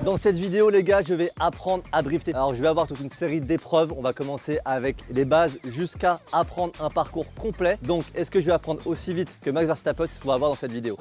Dans cette vidéo les gars, je vais apprendre à drifter. Alors je vais avoir toute une série d'épreuves. On va commencer avec les bases jusqu'à apprendre un parcours complet. Donc est-ce que je vais apprendre aussi vite que Max Verstappen? C'est ce qu'on va voir dans cette vidéo.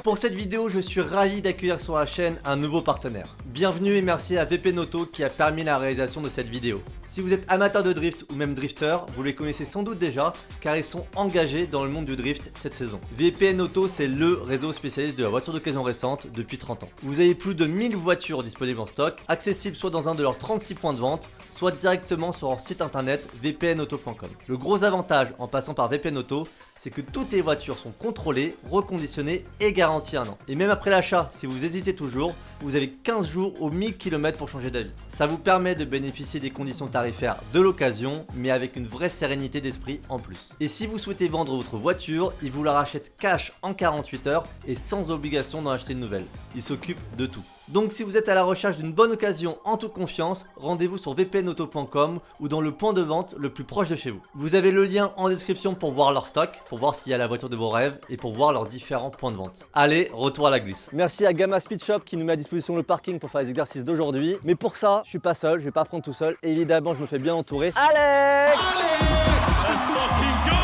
Pour cette vidéo, je suis ravi d'accueillir sur la chaîne un nouveau partenaire. Bienvenue et merci à VPNauto qui a permis la réalisation de cette vidéo. Si vous êtes amateur de drift ou même drifter, vous les connaissez sans doute déjà car ils sont engagés dans le monde du drift cette saison. VPNauto, c'est le réseau spécialiste de la voiture d'occasion récente depuis 30 ans. Vous avez plus de 1000 voitures disponibles en stock, accessibles soit dans un de leurs 36 points de vente, soit directement sur leur site internet vpnauto.com. Le gros avantage en passant par VPNauto, c'est que toutes les voitures sont contrôlées, reconditionnées et garanties 1 an. Et même après l'achat, si vous hésitez toujours, vous avez 15 jours ou 1000 km pour changer d'avis. Ça vous permet de bénéficier des conditions tarifaires de l'occasion, mais avec une vraie sérénité d'esprit en plus. Et si vous souhaitez vendre votre voiture, ils vous la rachètent cash en 48 heures et sans obligation d'en acheter une nouvelle. Ils s'occupent de tout. Donc si vous êtes à la recherche d'une bonne occasion en toute confiance, rendez-vous sur vpnauto.com ou dans le point de vente le plus proche de chez vous. Vous avez le lien en description pour voir leur stock, pour voir s'il y a la voiture de vos rêves et pour voir leurs différents points de vente. Allez, retour à la glisse. Merci à Gamma Speed Shop qui nous met à disposition le parking pour faire les exercices d'aujourd'hui. Mais pour ça, je suis pas seul, je vais pas apprendre tout seul. Et évidemment, je me fais bien entourer. Alex!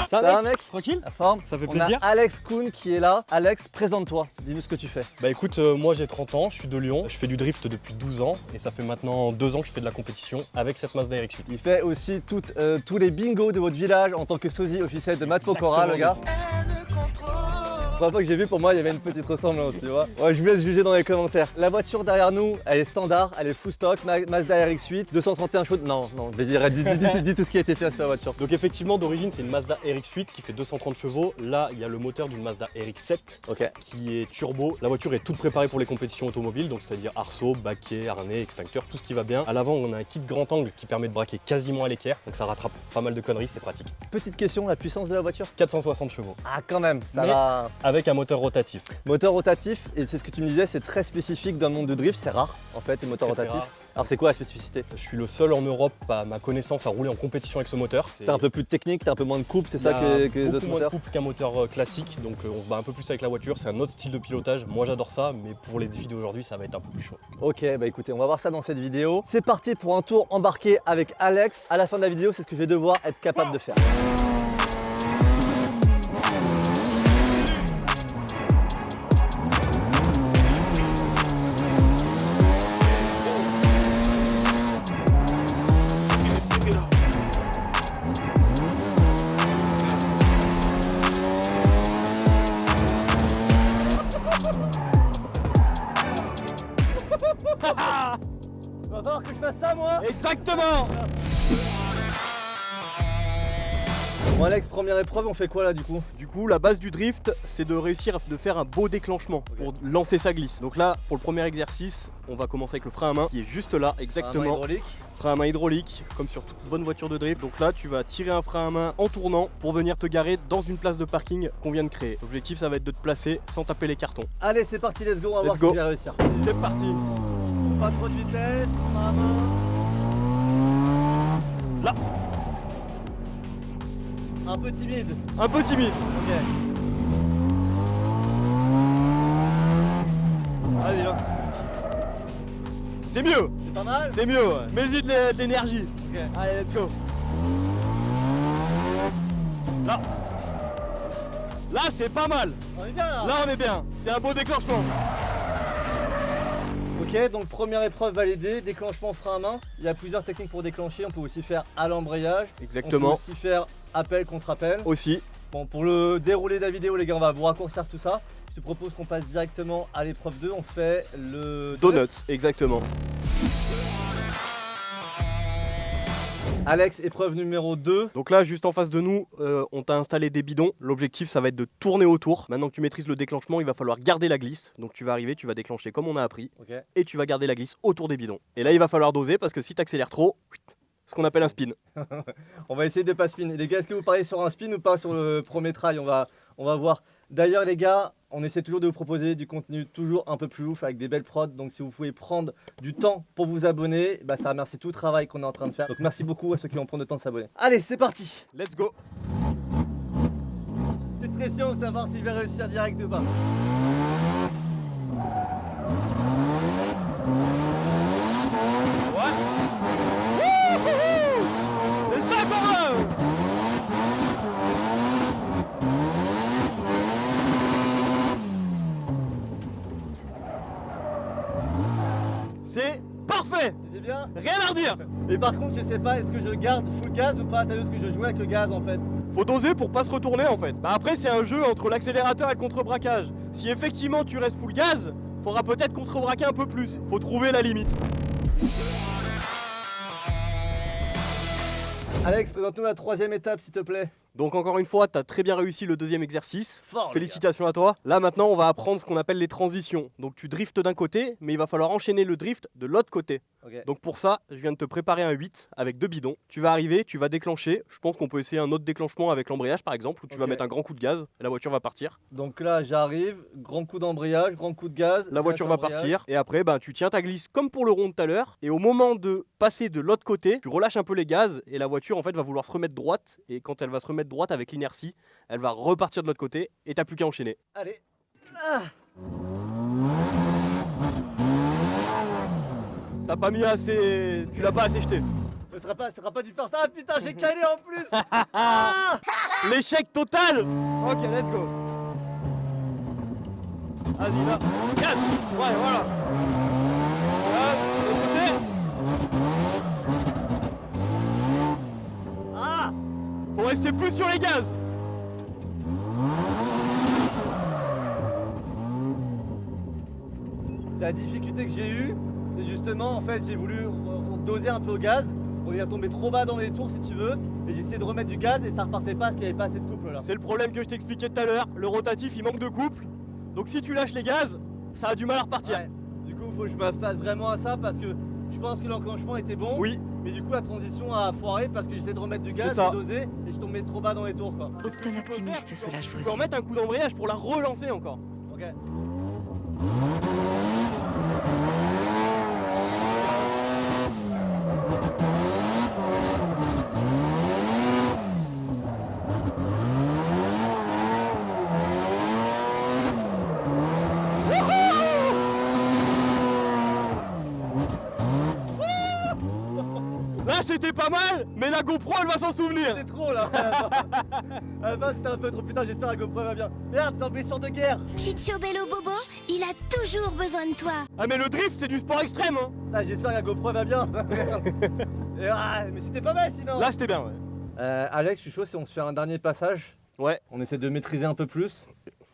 Ça va mec? Tranquille? La forme? Ça fait On plaisir. a Alex Kuhn qui est là. Alex, présente-toi. Dis-nous ce que tu fais. Bah écoute, moi j'ai 30 ans, je suis de Lyon, je fais du drift depuis 12 ans et ça fait maintenant 2 ans que je fais de la compétition avec cette Mazda RX-8. Il fait aussi tous les bingos de votre village en tant que sosie officiel de Matt Pokora, le gars. La première fois que j'ai vu, pour moi, il y avait une petite ressemblance, tu vois. Ouais, je vous laisse juger dans les commentaires. La voiture derrière nous, elle est standard, elle est full stock, Mazda RX-8, 231 chevaux. Non, vas-y, dis tout ce qui a été fait sur la voiture. Donc effectivement, d'origine, c'est une Mazda RX-8 qui fait 230 chevaux. Là, il y a le moteur d'une Mazda RX-7 qui est turbo. La voiture est toute préparée pour les compétitions automobiles, donc c'est-à-dire arceau, baquet, harnais, extincteur, tout ce qui va bien. À l'avant, on a un kit grand angle qui permet de braquer quasiment à l'équerre, donc ça rattrape pas mal de conneries, c'est pratique. Petite question, la puissance de la voiture? 460 chevaux. Ah, quand même, ça Mais va. avec un moteur rotatif. Moteur rotatif, et c'est ce que tu me disais, c'est très spécifique dans le monde de drift, c'est rare en fait, les moteurs Très rotatifs. rare. Alors c'est quoi la spécificité? Je suis le seul en Europe, à ma connaissance, à rouler en compétition avec ce moteur. C'est un peu plus technique, t'as un peu moins de coupe, c'est ça que les autres moins moteurs? de couple qu'un moteur classique, donc on se bat un peu plus avec la voiture, c'est un autre style de pilotage. Moi j'adore ça, mais pour les défis d'aujourd'hui, ça va être un peu plus chaud. Ok, bah écoutez, on va voir ça dans cette vidéo. C'est parti pour un tour embarqué avec Alex. À la fin de la vidéo, c'est ce que je vais devoir être capable de faire. Va falloir que je fasse ça moi. Exactement. Bon Alex, première épreuve, on fait quoi là du coup? Du coup, la base du drift, c'est de réussir de faire un beau déclenchement pour lancer sa glisse. Donc là, pour le premier exercice, on va commencer avec le frein à main qui est juste là, exactement. Frein à main hydraulique, comme sur toute bonne voiture de drift. Donc là, tu vas tirer un frein à main en tournant pour venir te garer dans une place de parking qu'on vient de créer. L'objectif, ça va être de te placer sans taper les cartons. Allez, c'est parti, let's go, on va voir si je vais réussir. C'est parti. Pas trop de vitesse, frein à main. Là. Un peu timide. Un peu timide. Ok. Allez, là. C'est mieux. C'est pas mal? C'est mieux, ouais. Mets-y de l'énergie. Ok. Allez, let's go. Là. Là, c'est pas mal. On est bien là. Là, on est bien. C'est un beau déclenchement. Ok, donc première épreuve validée, déclenchement frein à main. Il y a plusieurs techniques pour déclencher. On peut aussi faire à l'embrayage. Exactement. On peut aussi faire appel contre appel. Aussi. Bon, pour le déroulé de la vidéo, les gars, on va vous raccourcir tout ça. Je te propose qu'on passe directement à l'épreuve 2. On fait le Donuts, exactement. Alex, épreuve numéro 2. Donc là, juste en face de nous, on t'a installé des bidons. L'objectif, ça va être de tourner autour. Maintenant que tu maîtrises le déclenchement, il va falloir garder la glisse. Donc tu vas arriver, tu vas déclencher comme on a appris. Ok. Et tu vas garder la glisse autour des bidons. Et là, il va falloir doser parce que si tu accélères trop, ce qu'on appelle un spin. On va essayer de pas spin. Les gars, est-ce que vous pariez sur un spin ou pas sur le premier try? On va voir. D'ailleurs, les gars, on essaie toujours de vous proposer du contenu toujours un peu plus ouf avec des belles prods. Donc, si vous pouvez prendre du temps pour vous abonner, bah, ça remercie tout le travail qu'on est en train de faire. Donc, merci beaucoup à ceux qui vont prendre le temps de s'abonner. Allez, c'est parti. Let's go. T'es pression, savoir s'il va réussir direct ou pas. Ouais. Et ça quand même. C'est parfait. C'était bien? Rien à redire. Mais par contre, je sais pas, est-ce que je garde full gaz ou pas? T'as vu ce que je jouais avec le gaz en fait? Faut doser pour pas se retourner en fait. Bah après c'est un jeu entre l'accélérateur et le contre-braquage. Si effectivement tu restes full gaz, faudra peut-être contre-braquer un peu plus. Faut trouver la limite. Alex, présente-nous la troisième étape s'il te plaît. Donc encore une fois, t'as très bien réussi le deuxième exercice. Fort. Félicitations à toi. Là maintenant, on va apprendre ce qu'on appelle les transitions. Donc tu driftes d'un côté, mais il va falloir enchaîner le drift de l'autre côté. Ok. Donc pour ça, je viens de te préparer un 8 avec 2 bidons. Tu vas arriver, tu vas déclencher. Je pense qu'on peut essayer un autre déclenchement avec l'embrayage par exemple, où tu vas Ok. mettre un grand coup de gaz et la voiture va partir. Donc là, j'arrive, grand coup d'embrayage, grand coup de gaz. La voiture va partir et après tu tiens ta glisse comme pour le rond de tout à l'heure et au moment de passer de l'autre côté, tu relâches un peu les gaz et la voiture en fait va vouloir se remettre droite et quand elle va se remettre droite avec l'inertie, elle va repartir de l'autre côté et t'as plus qu'à enchaîner. Allez. Ah. T'as pas mis assez, tu l'as pas assez jeté. Ce sera pas du first. Ah putain, j'ai calé en plus. Ah. L'échec total. Ok, let's go. Vas-y là, gaz. Ouais, voilà. Gaz, de l'autre côté. Ah. Faut rester plus sur les gaz. La difficulté que j'ai eue, c'est justement en fait j'ai voulu doser un peu au gaz. On est tombé trop bas dans les tours si tu veux. Et j'ai essayé de remettre du gaz et ça repartait pas parce qu'il n'y avait pas assez de couple là. C'est le problème que je t'expliquais tout à l'heure. Le rotatif, il manque de couple. Donc si tu lâches les gaz, ça a du mal à repartir. Ouais. Du coup, il faut que je me fasse vraiment à ça parce que je pense que l'enclenchement était bon. Oui, Mais du coup, la transition a foiré parce que j'essaie de remettre du gaz, C'est ça. de doser et je suis tombé trop bas dans les tours quoi. Aucun optimiste sous la tu peux joie. remettre un coup d'embrayage pour la relancer encore. Ok. Là c'était pas mal, mais la GoPro elle va s'en souvenir. C'était trop là. À la fin, c'était un peu trop. Putain, j'espère que la GoPro va bien. Merde, c'est un blessure de guerre. Chicho Bello Bobo, il a toujours besoin de toi. Ah mais le drift c'est du sport extrême hein. Ah, j'espère que la GoPro va bien. Et, ah, mais c'était pas mal sinon. Là c'était bien ouais. Alex, je suis chaud si on se fait un dernier passage. Ouais, On essaie de maîtriser un peu plus.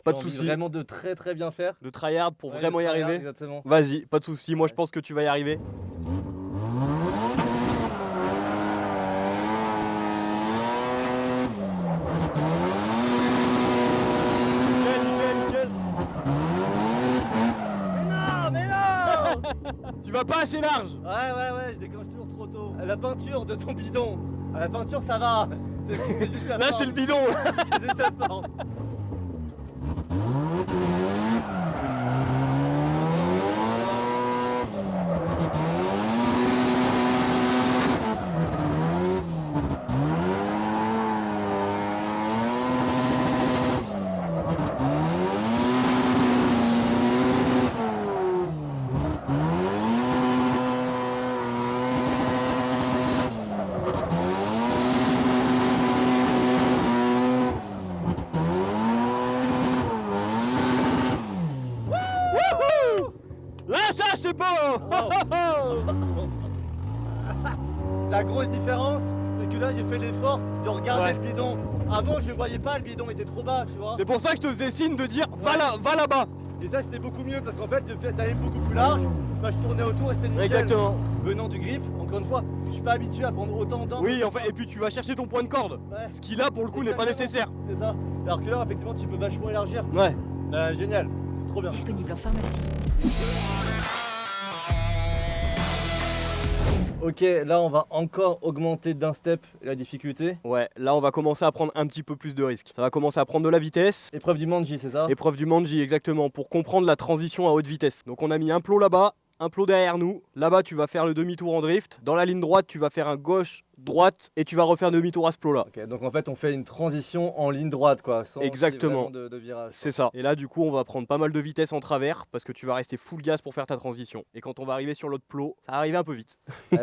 pas de J'ai envie soucis. Vraiment de très très bien faire. De tryhard pour Ouais, vraiment de y tryhard, arriver. Exactement. Vas-y, pas de soucis, moi je pense que tu vas y arriver. Nickel, nickel, nickel. Mais non. Tu vas pas assez large. Ouais, je déclenche toujours trop tôt. La peinture de ton bidon. La peinture, ça va. C'est juste la Là forme. c'est le bidon. C'est juste la forme. Wouhou. Là ça c'est beau. La grosse différence, c'est que là, j'ai fait l'effort de regarder Ouais. le bidon. Avant, je voyais pas, le bidon était trop bas, tu vois. C'est pour ça que je te faisais signe de dire va Ouais. là, va là-bas. Et ça, c'était beaucoup mieux parce qu'en fait, le fait d'aller beaucoup plus large, bah, je tournais autour et c'était nickel. Exactement. Venant du grip, encore une fois, je suis pas habitué à prendre autant d'angles. Oui, en fait, et puis tu vas chercher ton point de corde. Ouais, Ce qui là pour le coup n'est pas Exactement. nécessaire. c'est ça. Alors que là, effectivement, tu peux vachement élargir. Ouais. Génial, trop bien. Disponible en pharmacie. Ok, là, on va encore augmenter d'un step la difficulté. Ouais, là on va commencer à prendre un petit peu plus de risques. Ça va commencer à prendre de la vitesse. Épreuve du Manji, c'est ça? Épreuve du Manji exactement, pour comprendre la transition à haute vitesse. Donc on a mis un plot là-bas, un plot derrière nous. Là-bas, tu vas faire le demi-tour en drift. Dans la ligne droite, tu vas faire un gauche-droite et tu vas refaire demi-tour à ce plot-là. Ok, donc en fait, on fait une transition en ligne droite, quoi, sans Exactement. de virage. C'est ça. Et là, du coup, on va prendre pas mal de vitesse en travers parce que tu vas rester full gaz pour faire ta transition. Et quand on va arriver sur l'autre plot, ça va arriver un peu vite.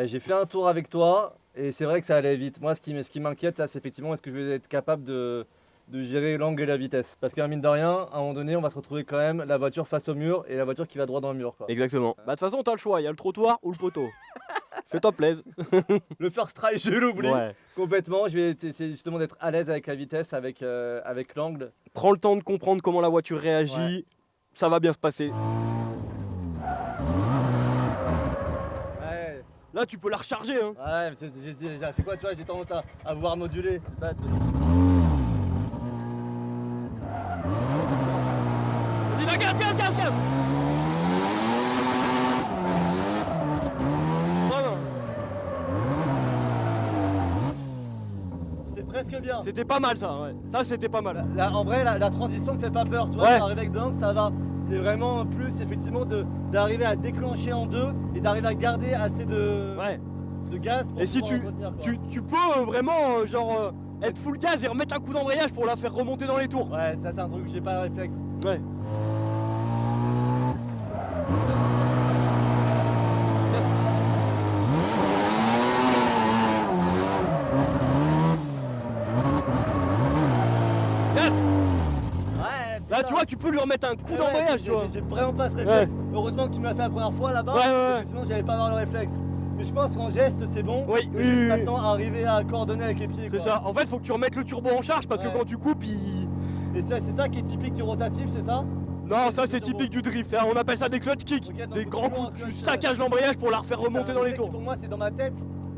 J'ai fait un tour avec toi et c'est vrai que ça allait vite. Moi, ce qui m'inquiète, c'est effectivement, est-ce que je vais être capable de gérer l'angle et la vitesse. Parce qu'à mine de rien, à un moment donné, on va se retrouver quand même la voiture face au mur et la voiture qui va droit dans le mur, quoi. Exactement. Bah, de toute façon, t'as le choix. Il y a le trottoir ou le poteau. Fais-toi plaisir. Le first try, je l'oublie Ouais. complètement. Je vais essayer justement d'être à l'aise avec la vitesse, avec l'angle. Prends le temps de comprendre comment la voiture réagit. Ouais. Ça va bien se passer. Ouais, Là, tu peux la recharger. Hein. ouais, mais j'ai fait quoi, tu vois, j'ai tendance à vouloir moduler, c'est ça. Vas-y, va, gaz. Voilà. C'était presque bien. C'était pas mal ça, ouais. Ça, c'était pas mal. En vrai, la transition me fait pas peur, tu vois, Ouais. arriver avec de l'angle, ça va. C'est vraiment plus effectivement d'arriver à déclencher en deux et d'arriver à garder assez de gaz pour Et si pouvoir entretenir, quoi. tu peux vraiment être full gaz et remettre un coup d'embrayage pour la faire remonter dans les tours. Ouais, ça c'est un truc que j'ai pas le réflexe. Ouais. Gaz. Ouais, Là, putain. tu vois, tu peux lui remettre un coup Ouais, d'embrayage, tu vois. J'ai vraiment pas ce réflexe. Heureusement que tu me l'as fait la première fois là-bas, Ouais, ouais, parce ouais. que sinon j'allais pas avoir le réflexe. Mais je pense qu'en geste c'est bon. Oui, C'est oui, juste oui. maintenant arriver à coordonner avec les pieds. C'est quoi. ça. En fait, faut que tu remettes le turbo en charge parce Ouais. que quand tu coupes, il. Et c'est ça qui est typique du rotatif, c'est ça? Non, ça c'est turbo. typique du drift. Ça, on appelle ça des clutch kicks. Ok, donc Des faut grands toujours coups. un Tu clutch, saccages l'embrayage pour la refaire remonter Putain, dans le les réflexe, tours. Pour moi, c'est dans ma tête,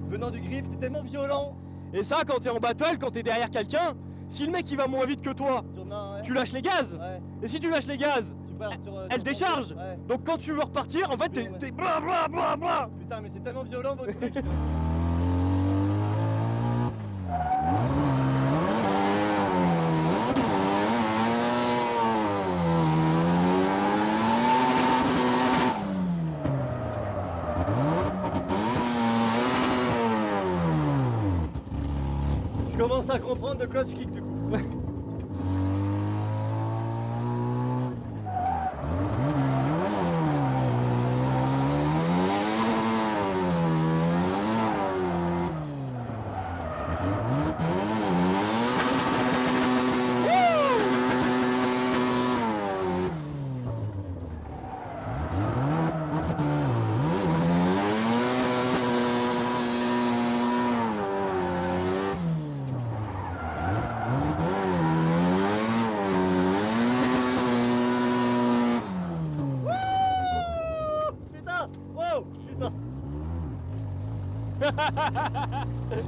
venant du grip, c'est tellement violent. Et ça, quand t'es en battle, quand t'es derrière quelqu'un, si le mec il va moins vite que toi, Ouais. tu lâches les gaz. Ouais. Et si tu lâches les gaz, Tu pars sur, elle décharge. Ouais. donc quand tu veux repartir, en fait, Oui, t'es bla bla bla bla. Putain, mais c'est tellement violent votre truc. Je commence à comprendre le clutch kick du coup. Putain! Wow! Putain!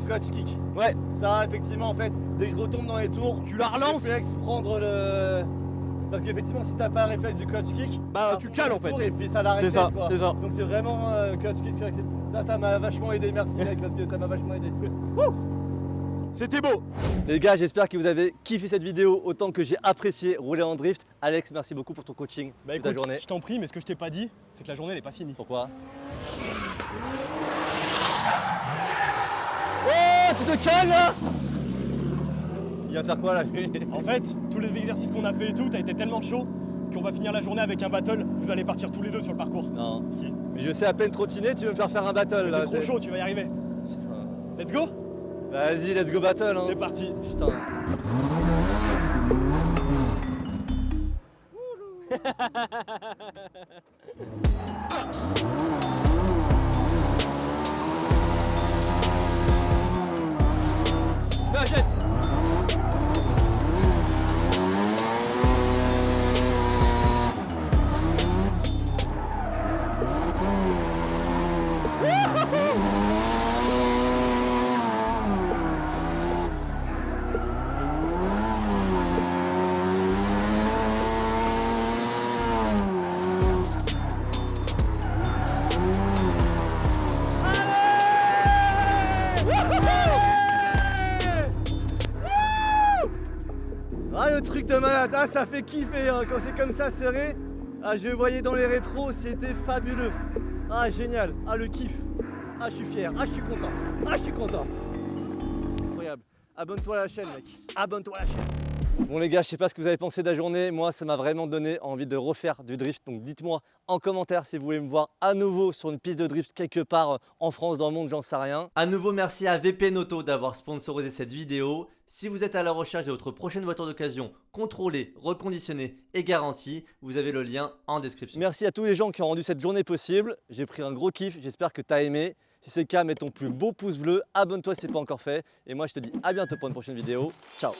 Clutch kick. Ouais, Ça, effectivement, en fait, dès que je retombe dans les tours, tu la relances. réflexe, prendre le. Parce qu'effectivement, si t'as pas un réflexe du clutch kick, Bah, ça tu tombe cales, dans en le fait. tour Et puis ça l'arrête C'est ça, net, quoi. c'est ça. Donc c'est vraiment clutch kick. Ça m'a vachement aidé. Merci, mec, parce que ça m'a vachement aidé. C'était beau. Les gars, j'espère que vous avez kiffé cette vidéo autant que j'ai apprécié rouler en drift. Alex, merci beaucoup pour ton coaching Bah toute la écoute, journée. je t'en prie, mais ce que je t'ai pas dit, c'est que la journée elle est pas finie. Pourquoi? Oh, tu te calmes là? Il va faire quoi là lui? En fait, tous les exercices qu'on a fait et tout, t'as été tellement chaud qu'on va finir la journée avec un battle. Vous allez partir tous les deux sur le parcours. Non. Si. Mais je sais à peine trottiner, tu veux me faire un battle là. T'es trop chaud, tu vas y arriver. Putain. Let's go. Vas-y, let's go battle. Hein. C'est parti. Putain. Là, jette. Ah le truc de malade, ah, ça fait kiffer hein, quand c'est comme ça serré. Ah je voyais dans les rétros, c'était fabuleux. Ah génial, ah le kiff. Ah je suis fier, ah je suis content, ah je suis content. Incroyable. Abonne-toi à la chaîne mec, abonne-toi à la chaîne. Bon les gars, je sais pas ce que vous avez pensé de la journée, moi ça m'a vraiment donné envie de refaire du drift, donc dites-moi en commentaire si vous voulez me voir à nouveau sur une piste de drift quelque part en France, dans le monde, j'en sais rien. À nouveau merci à VP Noto d'avoir sponsorisé cette vidéo. Si vous êtes à la recherche de votre prochaine voiture d'occasion, contrôlée, reconditionnée et garantie, vous avez le lien en description. Merci à tous les gens qui ont rendu cette journée possible, j'ai pris un gros kiff, j'espère que tu as aimé. Si c'est le cas, mets ton plus beau pouce bleu, abonne-toi si ce n'est pas encore fait. Et moi je te dis à bientôt pour une prochaine vidéo. Ciao.